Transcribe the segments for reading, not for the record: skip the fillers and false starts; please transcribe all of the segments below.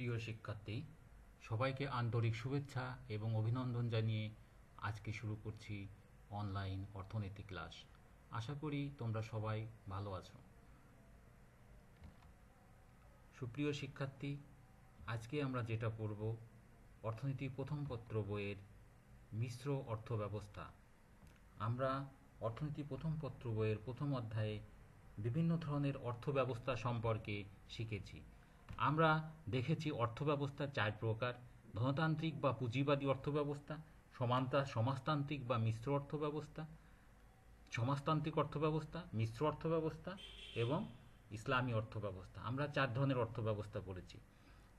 সুপ্রিয় শিক্ষার্থী, সবাইকে আন্তরিক শুভেচ্ছা এবং অভিনন্দন জানিয়ে আজকে শুরু করছি অনলাইন অর্থনীতি ক্লাস। আশা করি তোমরা সবাই ভালো আছো। সুপ্রিয় শিক্ষার্থী, আজকে আমরা যেটা পড়ব অর্থনীতি প্রথম পত্র বইয়ের মিশ্র অর্থব্যবস্থা। আমরা অর্থনীতি প্রথম পত্র বইয়ের প্রথম অধ্যায়ে বিভিন্ন ধরনের অর্থব্যবস্থা সম্পর্কে শিখেছি। আমরা দেখেছি অর্থব্যবস্থার 4 প্রকার: ধনতান্ত্রিক বা পুঁজিবাদী অর্থব্যবস্থা, সমাজতান্ত্রিক বা মিশ্র অর্থব্যবস্থা, সমাজতান্ত্রিক অর্থব্যবস্থা, মিশ্র অর্থব্যবস্থা এবং ইসলামী অর্থব্যবস্থা। আমরা 4 ধরনের অর্থব্যবস্থা পড়েছি।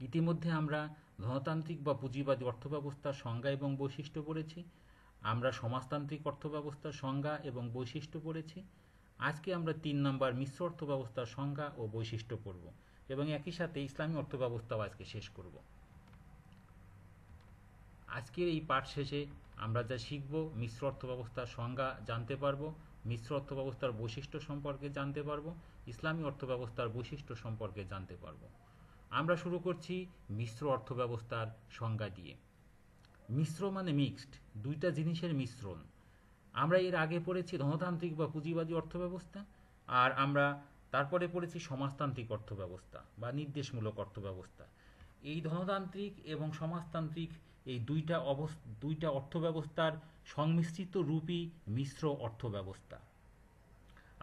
ইতিমধ্যে আমরা ধনতান্ত্রিক বা পুঁজিবাদী অর্থব্যবস্থার সংজ্ঞা এবং বৈশিষ্ট্য পড়েছি। আমরা সমাজতান্ত্রিক অর্থব্যবস্থার সংজ্ঞা এবং বৈশিষ্ট্য পড়েছি। আজকে আমরা 3 নম্বর মিশ্র অর্থব্যবস্থার সংজ্ঞা ও বৈশিষ্ট্য পড়ব এবং একই সাথে ইসলামী অর্থব্যবস্থাও আজকে শেষ করব। আজকের এই পাঠ শেষে আমরা যা শিখব, মিশ্র অর্থব্যবস্থার সংজ্ঞা জানতে পারবো, মিশ্র অর্থব্যবস্থার বৈশিষ্ট্য সম্পর্কে জানতে পারবো, ইসলামী অর্থব্যবস্থার বৈশিষ্ট্য সম্পর্কে জানতে পারবো। আমরা শুরু করছি মিশ্র অর্থব্যবস্থার সংজ্ঞা দিয়ে। মিশ্র মানে মিক্সড, দুইটা জিনিসের মিশ্রণ। আমরা এর আগে পড়েছি ধনতান্ত্রিক বা পুঁজিবাদী অর্থব্যবস্থা, আর আমরা তারপরে পড়েছি সমাজতান্ত্রিক অর্থব্যবস্থা বা নির্দেশমূলক অর্থব্যবস্থা। এই ধনতান্ত্রিক এবং সমাজতান্ত্রিক এই দুইটা অর্থব্যবস্থার সংমিশ্রিত রূপই মিশ্র অর্থব্যবস্থা।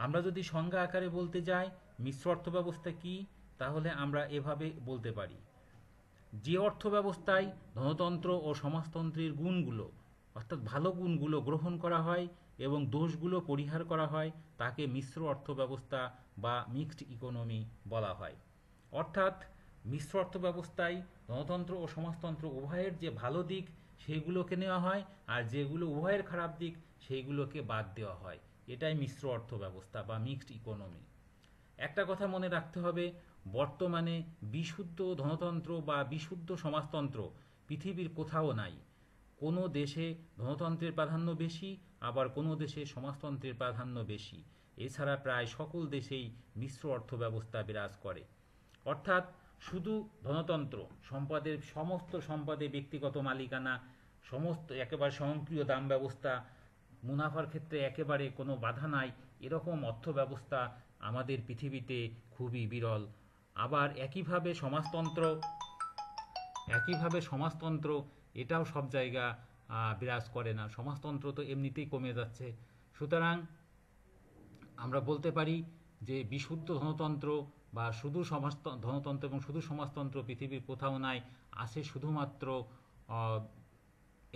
আমরা যদি সংজ্ঞা আকারে বলতে যাই মিশ্র অর্থব্যবস্থা কি, তাহলে আমরা এভাবে বলতে পারি: যে অর্থব্যবস্থায় ধনতন্ত্র ও সমাজতন্ত্রের গুণগুলো, অর্থাৎ ভালো গুণগুলো গ্রহণ করা হয় এবং দোষগুলো পরিহার করা হয়, তাকে মিশ্র অর্থব্যবস্থা বা মিক্সড ইকোনমি বলা হয়। অর্থাৎ মিশ্র অর্থব্যবস্থায় ধনতন্ত্র ও সমাজতন্ত্র উভয়ের যে ভালো দিক সেইগুলোকে নেওয়া হয়, আর যেগুলো উভয়ের খারাপ দিক সেইগুলোকে বাদ দেওয়া হয়। এটাই মিশ্র অর্থব্যবস্থা বা মিক্সড ইকোনমি। একটা কথা মনে রাখতে হবে, বর্তমানে বিশুদ্ধ ধনতন্ত্র বা বিশুদ্ধ সমাজতন্ত্র পৃথিবীর কোথাও নাই। কোনো দেশে ধনতন্ত্রের প্রাধান্য বেশি, আবার কোনো দেশে সমাজতন্ত্রের প্রাধান্য বেশি। এছাড়া প্রায় সকল দেশেই মিশ্র অর্থব্যবস্থা বিরাজ করে। অর্থাৎ শুধু ধনতন্ত্র, সমস্ত সম্পদে ব্যক্তিগত মালিকানা, সমস্ত একেবারে স্বয়ংক্রিয় দাম ব্যবস্থা, মুনাফার ক্ষেত্রে একেবারে কোনো বাধা নাই, এরকম অর্থব্যবস্থা আমাদের পৃথিবীতে খুবই বিরল। আবার একইভাবে সমাজতন্ত্র এটাও সব জায়গা বিরাজ করে না। সমাজতন্ত্র তো এমনিতেই কমে যাচ্ছে। সুতরাং আমরা বলতে পারি যে বিশুদ্ধ ধনতন্ত্র বা শুধু ধনতন্ত্র এবং শুধু সমাজতন্ত্র পৃথিবীর কোথাও নাই। আছে শুধুমাত্র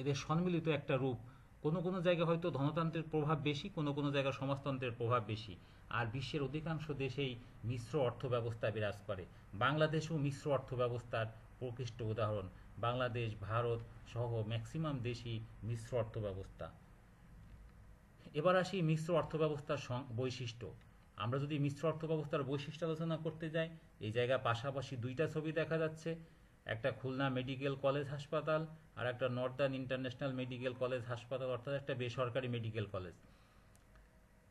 এদের সম্মিলিত একটা রূপ। কোনো কোনো জায়গায় হয়তো ধনতন্ত্রের প্রভাব বেশি, কোনো কোনো জায়গায় সমাজতন্ত্রের প্রভাব বেশি। আর বিশ্বের অধিকাংশ দেশেই মিশ্র অর্থব্যবস্থা বিরাজ করে। বাংলাদেশেও মিশ্র অর্থব্যবস্থার প্রকৃষ্ট উদাহরণ। বাংলাদেশ, ভারত সহ ম্যাক্সিমাম দেশই মিশ্র অর্থব্যবস্থা। এবার আসি মিশ্র অর্থব্যবস্থার বৈশিষ্ট্য। আমরা যদি মিশ্র অর্থব্যবস্থার বৈশিষ্ট্য আলোচনা করতে যাই, এই জায়গায় পাশাপাশি দুইটা ছবি দেখা যাচ্ছে, একটা খুলনা মেডিকেল কলেজ হাসপাতাল আর একটা নর্দার্ন ইন্টারন্যাশনাল মেডিকেল কলেজ হাসপাতাল, অর্থাৎ একটা বেসরকারি মেডিকেল কলেজ।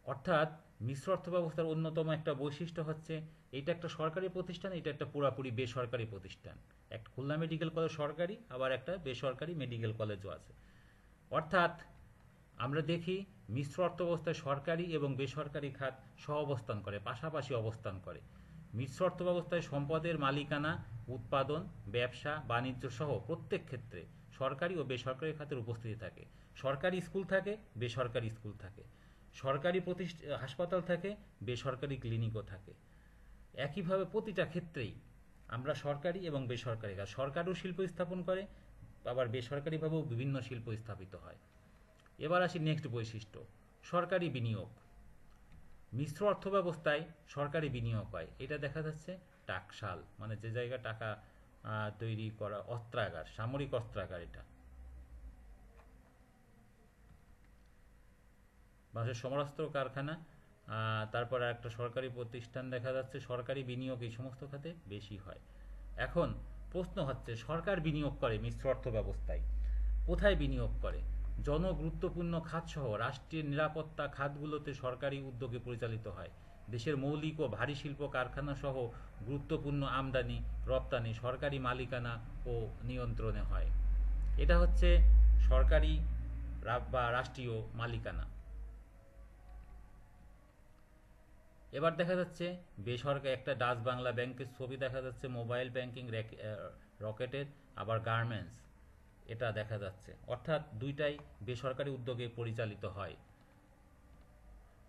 অর্থাৎ মিশ্র অর্থব্যবস্থার অন্যতম একটা বৈশিষ্ট্য হচ্ছে এটা একটা সরকারি প্রতিষ্ঠান, এটা একটা পুরাপুরি বেসরকারি প্রতিষ্ঠান। একটা খুলনা মেডিকেল কলেজ সরকারি, আবার একটা বেসরকারি মেডিকেল কলেজও আছে। অর্থাৎ আমরা দেখি মিশ্র অর্থব্যবস্থায় সরকারি এবং বেসরকারি খাত সহাবস্থান করে, পাশাপাশি অবস্থান করে। মিশ্র অর্থব্যবস্থায় সম্পদের মালিকানা, উৎপাদন, ব্যবসা, বাণিজ্য সহ প্রত্যেক ক্ষেত্রে সরকারি ও বেসরকারি খাতের উপস্থিতি থাকে। সরকারি স্কুল থাকে, বেসরকারি স্কুল থাকে। সরকারি হাসপাতাল থাকে, বেসরকারি ক্লিনিকও থাকে। একইভাবে প্রতিটা ক্ষেত্রেই আমরা সরকারি এবং বেসরকারি কাজ, সরকারও শিল্প স্থাপন করে, আবার বেসরকারিভাবেও বিভিন্ন শিল্প স্থাপিত হয়। এবার আসি নেক্সট বৈশিষ্ট্য, সরকারি বিনিয়োগ। মিশ্র অর্থব্যবস্থায় সরকারি বিনিয়োগ হয়। এটা দেখা যাচ্ছে টাকশাল, মানে যে জায়গা টাকা তৈরি করা, অস্ত্রাগার, সামরিক অস্ত্রাগার। এটা বাংলাদেশের সমরাস্ত্র কারখানা, তারপর একটা সরকারি প্রতিষ্ঠান দেখা যাচ্ছে। সরকারি বিনিয়োগ এই সমস্ত খাতে বেশি হয়। এখন প্রশ্ন হচ্ছে, সরকার বিনিয়োগ করে মিশ্র অর্থব্যবস্থায়, কোথায় বিনিয়োগ করে? জনগুরুত্বপূর্ণ খাতসহ রাষ্ট্রের নিরাপত্তা খাতগুলোতে সরকারি উদ্যোগে পরিচালিত হয়। দেশের মৌলিক ও ভারী শিল্প কারখানা সহ গুরুত্বপূর্ণ আমদানি রপ্তানি সরকারি মালিকানা ও নিয়ন্ত্রণে হয়। এটা হচ্ছে সরকারি বা রাষ্ট্রীয় মালিকানা। এবার দেখা যাচ্ছে বেসরকারি, একটা ডাচ বাংলা ব্যাংকের ছবি দেখা যাচ্ছে, মোবাইল ব্যাংকিং, রকেটের, আবার গার্মেন্টস এটা দেখা যাচ্ছে, অর্থাৎ দুইটাই বেসরকারি উদ্যোগে পরিচালিত হয়।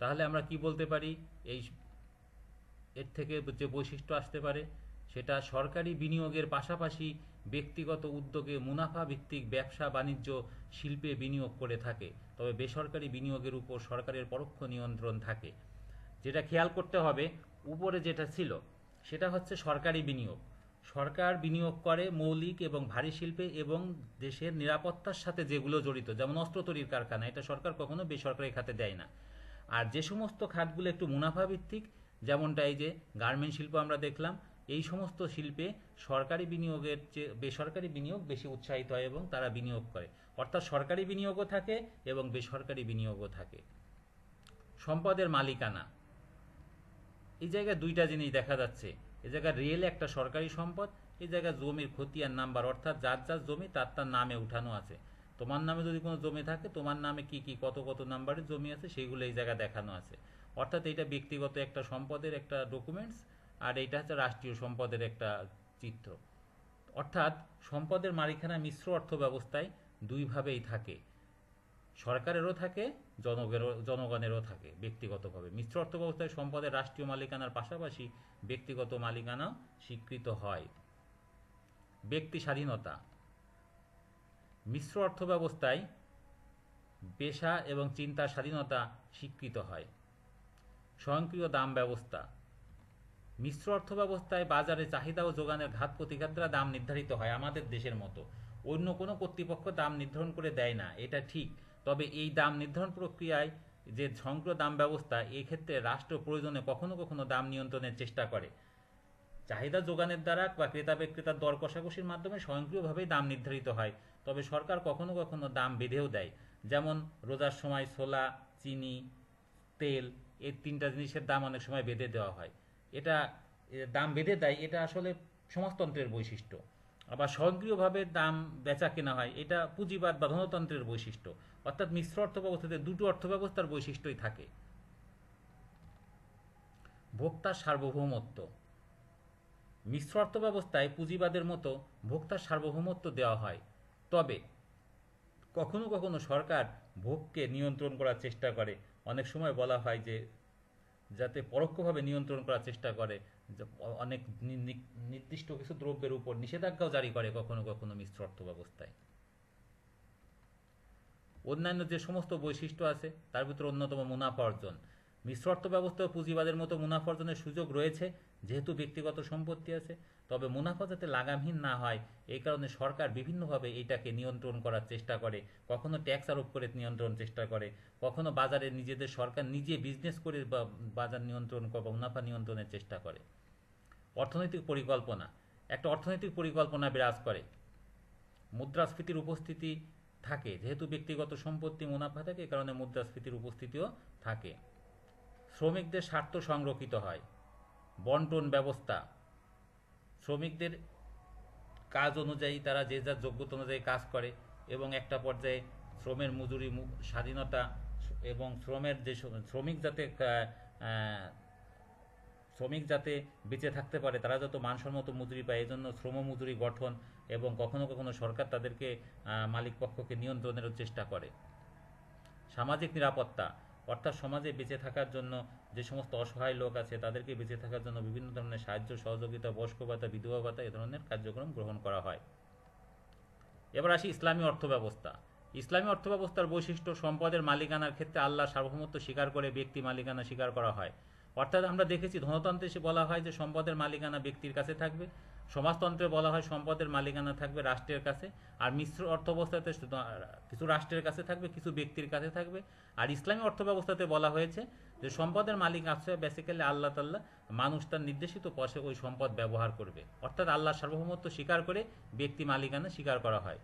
তাহলে আমরা কি বলতে পারি, এর থেকে যে বৈশিষ্ট্য আসতে পারে সেটা সরকারি বিনিয়োগের পাশাপাশি ব্যক্তিগত উদ্যোগে মুনাফা ভিত্তিক ব্যবসা বাণিজ্য শিল্পে বিনিয়োগ করে থাকে, তবে বেসরকারি বিনিয়োগের উপর সরকারের পরোক্ষ নিয়ন্ত্রণ থাকে। যেটা খেয়াল করতে হবে, উপরে যেটা ছিল সেটা হচ্ছে সরকারি বিনিয়োগ। সরকার বিনিয়োগ করে মৌলিক এবং ভারী শিল্পে এবং দেশের নিরাপত্তার সাথে যেগুলো জড়িত, যেমন অস্ত্র তৈরির কারখানা, এটা সরকার কখনো বেসরকারি খাতে দেয় না। আর যে সমস্ত খাতগুলো একটু মুনাফা ভিত্তিক, যেমনটা এই যে গার্মেন্ট শিল্প আমরা দেখলাম, এই সমস্ত শিল্পে সরকারি বিনিয়োগের চেয়ে বেসরকারি বিনিয়োগ বেশি উৎসাহিত হয় এবং তারা বিনিয়োগ করে, অর্থাৎ সরকারি বিনিয়োগও থাকে এবং বেসরকারি বিনিয়োগও থাকে। সম্পদের মালিকানা, এই জায়গায় দুইটা জিনিস দেখা যাচ্ছে। এই জায়গায় রেল একটা সরকারি সম্পদ, এই জায়গায় জমির খতিয়ান নাম্বার, অর্থাৎ যার যার জমি তার তার নামে উঠানো আছে। তোমার নামে যদি কোনো জমি থাকে, তোমার নামে কি কি কত কত নাম্বারের জমি আছে সেইগুলো এই জায়গায় দেখানো আছে। অর্থাৎ এটা ব্যক্তিগত একটা সম্পদের একটা ডকুমেন্টস, আর এইটা হচ্ছে রাষ্ট্রীয় সম্পদের একটা চিত্র। অর্থাৎ সম্পদের মালিকানা মিশ্র অর্থ ব্যবস্থায় দুইভাবেই থাকে, সরকারেরও থাকে, জনগণেরও থাকে ব্যক্তিগতভাবে। মিশ্র অর্থ ব্যবস্থায় সম্পদের রাষ্ট্রীয় মালিকানার পাশাপাশি ব্যক্তিগত মালিকানা স্বীকৃত হয়। ব্যক্তি স্বাধীনতা, মিশ্র অর্থ ব্যবস্থায় পেশা এবং চিন্তার স্বাধীনতা স্বীকৃত হয়। স্বয়ংক্রিয় দাম ব্যবস্থা, মিশ্র অর্থ ব্যবস্থায় বাজারে চাহিদা ও যোগানের ঘাত প্রতিঘাত দ্বারা দাম নির্ধারিত হয়। আমাদের দেশের মতো অন্য কোনো কর্তৃপক্ষ দাম নির্ধারণ করে দেয় না, এটা ঠিক। তবে এই দাম নির্ধারণ প্রক্রিয়ায় যে স্বয়ংক্রিয় দাম ব্যবস্থা, এক্ষেত্রে রাষ্ট্র প্রয়োজনে কখনো কখনো দাম নিয়ন্ত্রণের চেষ্টা করে। চাহিদা যোগানের দ্বারা বা ক্রেতা বিক্রেতার দর কষাকষির মাধ্যমে স্বয়ংক্রিয়ভাবেই দাম নির্ধারিত হয়, তবে সরকার কখনো কখনো দাম বেঁধেও দেয়। যেমন রোজার সময় ছোলা, চিনি, তেল, এই তিনটা জিনিসের দাম অনেক সময় বেঁধে দেওয়া হয়। এটা দাম বেঁধে দেয়, এটা আসলে সমাজতন্ত্রের বৈশিষ্ট্য। আবার স্বয়ংক্রিয়ভাবে দাম বেচা কেনা হয়, এটা পুঁজিবাদ বা ধনতন্ত্রের বৈশিষ্ট্য। অর্থাৎ মিশ্র অর্থ ব্যবস্থাতে দুটো অর্থ ব্যবস্থার বৈশিষ্ট্যই থাকে। ভোক্তার সার্বভৌমত্ব, মিশ্র অর্থ ব্যবস্থায় পুঁজিবাদের মতো ভোক্তার সার্বভৌমত্ব দেওয়া হয়, তবে কখনো কখনো সরকার ভোগকে নিয়ন্ত্রণ করার চেষ্টা করে। অনেক সময় বলা হয় যে যাতে পরোক্ষভাবে নিয়ন্ত্রণ করার চেষ্টা করে, অনেক নির্দিষ্ট কিছু দ্রব্যের উপর নিষেধাজ্ঞাও জারি করে কখনো কখনো মিশ্র অর্থ ব্যবস্থায়। অন্যান্য যে সমস্ত বৈশিষ্ট্য আছে তার ভিতরে অন্যতম মুনাফা অর্জন। মিশ্র অর্থ ব্যবস্থা ও পুঁজিবাদের মতো মুনাফা অর্জনের সুযোগ রয়েছে যেহেতু ব্যক্তিগত সম্পত্তি আছে, তবে মুনাফা যাতে লাগামহীন না হয় এই কারণে সরকার বিভিন্নভাবে এটাকে নিয়ন্ত্রণ করার চেষ্টা করে। কখনো ট্যাক্স আরোপ করে নিয়ন্ত্রণ চেষ্টা করে, কখনো বাজারে নিজেদের সরকার নিজে বিজনেস করে বা বাজার নিয়ন্ত্রণ বা মুনাফা নিয়ন্ত্রণের চেষ্টা করে। অর্থনৈতিক পরিকল্পনা, একটা অর্থনৈতিক পরিকল্পনা বিরাজ করে। মুদ্রাস্ফীতির উপস্থিতি থাকে, যেহেতু ব্যক্তিগত সম্পত্তি মুনাফা থাকে এই কারণে মুদ্রাস্ফীতির উপস্থিতিও থাকে। শ্রমিকদের স্বার্থ সংরক্ষিত হয়। বন্টন ব্যবস্থা, শ্রমিকদের কাজ অনুযায়ী তারা যে যার যোগ্যতা অনুযায়ী কাজ করে এবং একটা পর্যায়ে শ্রমের মজুরি স্বাধীনতা এবং শ্রমের যে শ্রমিক যাতে বেঁচে থাকতে পারে, তারা যত মানসম্মত মজুরি পায়, এই জন্য শ্রম মজুরি গঠন এবং কখনো কখনো সরকার তাদেরকে মালিক পক্ষকে নিয়ন্ত্রণেরও চেষ্টা করে। সামাজিক নিরাপত্তা, অর্থাৎ সমাজে বেঁচে থাকার জন্য যে সমস্ত অসহায় লোক আছে তাদেরকে বেঁচে থাকার জন্য বিভিন্ন ধরনের সাহায্য সহযোগিতা, বয়স্ক ভাতা, বিধবা ভাতা এ ধরনের কার্যক্রম গ্রহণ করা হয়। এবার আসি ইসলামী অর্থব্যবস্থা। ইসলামী অর্থব্যবস্থার বৈশিষ্ট্য, সম্পদের মালিকানার ক্ষেত্রে আল্লাহর সার্বভৌমত্ব স্বীকার করে ব্যক্তি মালিকানা স্বীকার করা হয়। অর্থাৎ আমরা দেখেছি ধনতন্ত্রে সে বলা হয় যে সম্পদের মালিকানা ব্যক্তির কাছে থাকবে, সমাজতন্ত্রে বলা হয় সম্পদের মালিকানা থাকবে রাষ্ট্রের কাছে, আর মিশ্র অর্থব্যবস্থাতে কিছু রাষ্ট্রের কাছে থাকবে, কিছু ব্যক্তির কাছে থাকবে। আর ইসলামী অর্থব্যবস্থাতে বলা হয়েছে যে সম্পদের মালিক আছে বেসিক্যালি আল্লাহ তাআলা, মানুষ তার নির্দেশিত পথে ওই সম্পদ ব্যবহার করবে। অর্থাৎ আল্লাহর সার্বভৌমত্ব স্বীকার করে ব্যক্তি মালিকানা স্বীকার করা হয়।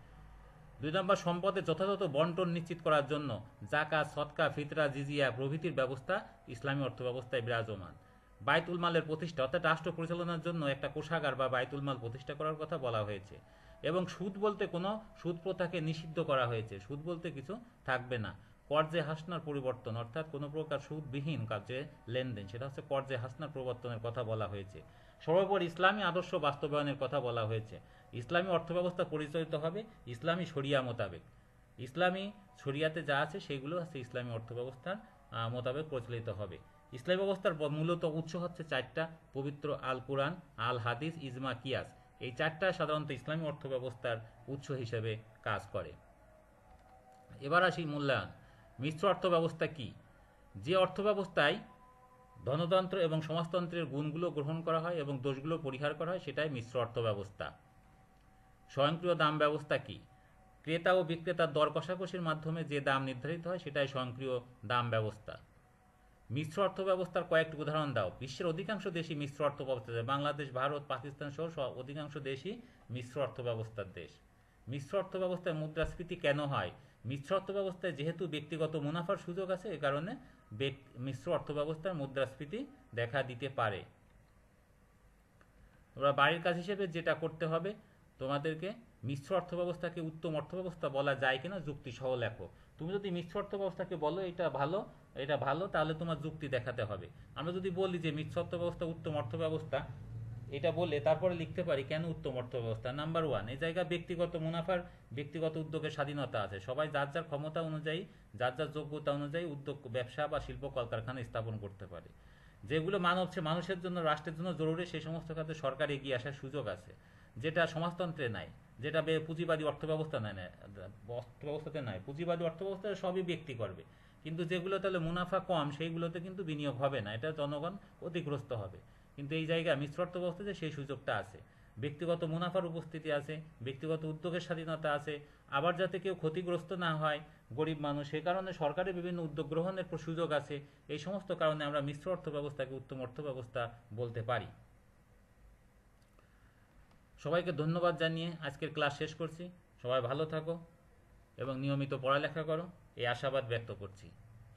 2 নম্বর, সম্পদের যথাযথ বন্টন নিশ্চিত করার জন্য যাকাত, সদকা, ফিতরা, জিজিয়া প্রভৃতির ব্যবস্থা ইসলামী অর্থব্যবস্থায় বিরাজমান। বায়তুল মালের প্রতিষ্ঠা অর্থাৎ রাষ্ট্র পরিচালনার জন্য একটা কোষাগার বা বায়তুল মাল প্রতিষ্ঠা করার কথা বলা হয়েছে। এবং সুদ বলতে কোনো সুদ প্রথাকে নিষিদ্ধ করা হয়েছে, সুদ বলতে কিছু থাকবে না। কর্জে হাসনার পরিবর্তন অর্থাৎ কোনো প্রকার সুদবিহীন কাজে লেনদেন, সেটা হচ্ছে কর্জে হাসনার পরিবর্তনের কথা বলা হয়েছে। সর্বোপরি ইসলামী আদর্শ বাস্তবায়নের কথা বলা হয়েছে। ইসলামী অর্থব্যবস্থা পরিচালিত হবে ইসলামী শরিয়া মোতাবেক। ইসলামী শরিয়াতে যা আছে সেগুলো হচ্ছে ইসলামী অর্থব্যবস্থার মোতাবেক পরিচালিত হবে। ইসলামী ব্যবস্থার মূলত উৎস হচ্ছে চারটা: পবিত্র আল কোরআন, আল হাদিস, ইজমা, কিয়াস। এই চারটা সাধারণত ইসলামী অর্থব্যবস্থার উৎস হিসেবে কাজ করে। এবার আসি মূল্যায়ন। মিশ্র অর্থব্যবস্থা কি? যে অর্থব্যবস্থায় ধনতন্ত্র এবং সমাজতন্ত্রের গুণগুলো গ্রহণ করা হয় এবং দোষগুলো পরিহার করা হয় সেটাই মিশ্র অর্থব্যবস্থা। স্বয়ংক্রিয় দাম ব্যবস্থা কি? ক্রেতা ও বিক্রেতার দর কষাকষির মাধ্যমে যে দাম নির্ধারিত হয় সেটাই স্বয়ংক্রিয় দাম ব্যবস্থা। মিশ্র অর্থব্যবস্থার কয়েকটি উদাহরণ দাও। বিশ্বের অধিকাংশ দেশই মিশ্র অর্থব্যবস্থা, বাংলাদেশ, ভারত, পাকিস্তান সহ অধিকাংশ দেশই মিশ্র অর্থব্যবস্থার দেশ। মিশ্র অর্থব্যবস্থায় মুদ্রাস্ফীতি কেন হয়? মিশ্র অর্থব্যবস্থায় যেহেতু ব্যক্তিগত মুনাফার সুযোগ আছে, এ কারণে মিশ্র অর্থব্যবস্থার মুদ্রাস্ফীতি দেখা দিতে পারে। তোমরা বাড়ির কাজ হিসেবে যেটা করতে হবে, তোমাদেরকে মিশ্র অর্থব্যবস্থাকে উত্তম অর্থব্যবস্থা বলা যায় কিনা যুক্তি সহ লেখো। তুমি যদি মিশ্র অর্থব্যবস্থাকে বলো এটা ভালো, তাহলে তোমার যুক্তি দেখাতে হবে। আমরা যদি বলি যে মিশ্র অর্থব্যবস্থা উত্তম অর্থব্যবস্থা, এটা বলে তারপরে লিখতে পারি কেন উত্তম অর্থব্যবস্থা। নাম্বার 1, এই জায়গায় ব্যক্তিগত মুনাফার, ব্যক্তিগত উদ্যোগের স্বাধীনতা আছে। সবাই যার যার ক্ষমতা অনুযায়ী, যার যার যোগ্যতা অনুযায়ী উদ্যোগ, ব্যবসা বা শিল্প কলকারখানা স্থাপন করতে পারে। যেগুলো মানুষের জন্য, রাষ্ট্রের জন্য জরুরি, সেই সমস্ত ক্ষেত্রে সরকার এগিয়ে আসার সুযোগ আছে, যেটা সমাজতন্ত্রে নাই, যেটা পুঁজিবাদী অর্থব্যবস্থা অর্থব্যবস্থাতে নাই। পুঁজিবাদী অর্থব্যবস্থা সবই ব্যক্তি করবে, কিন্তু যেগুলো তাহলে মুনাফা কম সেইগুলোতে কিন্তু বিনিয়োগ হবে না, এটা জনগণ ক্ষতিগ্রস্ত হবে। কিন্তু এই জায়গায় মিশ্র অর্থব্যবস্থাতে সেই সুযোগটা আছে। ব্যক্তিগত মুনাফার উপস্থিতি আছে, ব্যক্তিগত উদ্যোগের স্বাধীনতা আছে, আবার যাতে কেউ ক্ষতিগ্রস্ত না হয় গরিব মানুষ, সে কারণে সরকারের বিভিন্ন উদ্যোগ গ্রহণের সুযোগ আছে। এই সমস্ত কারণে আমরা মিশ্র অর্থব্যবস্থাকে উত্তম অর্থব্যবস্থা বলতে পারি। সবাইকে ধন্যবাদ জানিয়ে আজকের ক্লাস শেষ করছি। সবাই ভালো থাকো এবং নিয়মিত পড়ালেখা করো, এই আশাবাদ ব্যক্ত করছি।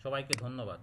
সবাইকে ধন্যবাদ।